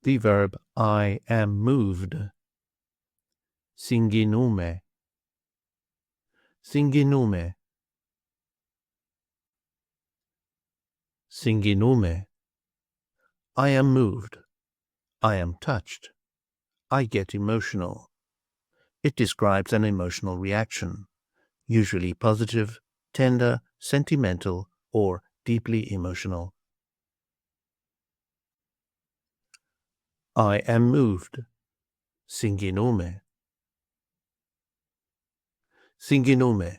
the verb I am moved. Συγκινούμαι. Συγκινούμαι. Συγκινούμαι. I am moved. I am touched. I get emotional. It describes an emotional reaction, usually positive, tender, sentimental, or deeply emotional. I am moved. Συγκινούμαι. Συγκινούμαι.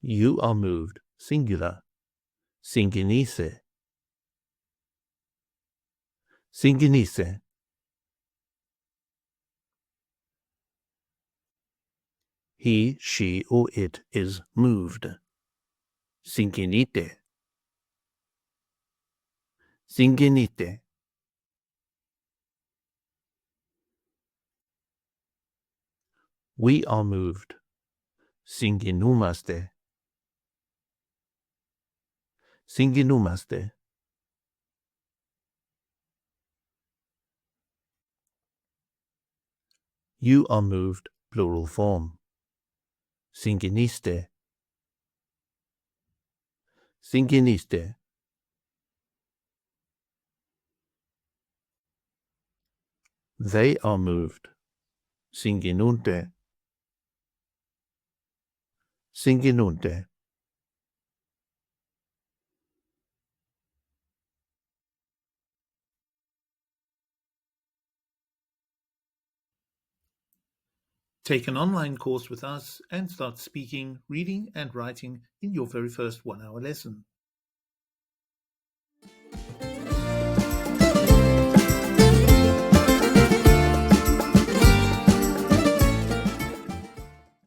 You are moved, singular. Συγκινείσαι. Συγκινείσαι. He, she, or it is moved. Συγκινείται. Συγκινείται. We are moved. Συγκινούμαστε. Συγκινούμαστε. You are moved, plural form. Συγκινείστε. Συγκινείστε. They are moved. Συγκινούνται. Συγκινούνται. Take an online course with us and start speaking, reading, and writing in your very first 1-hour lesson.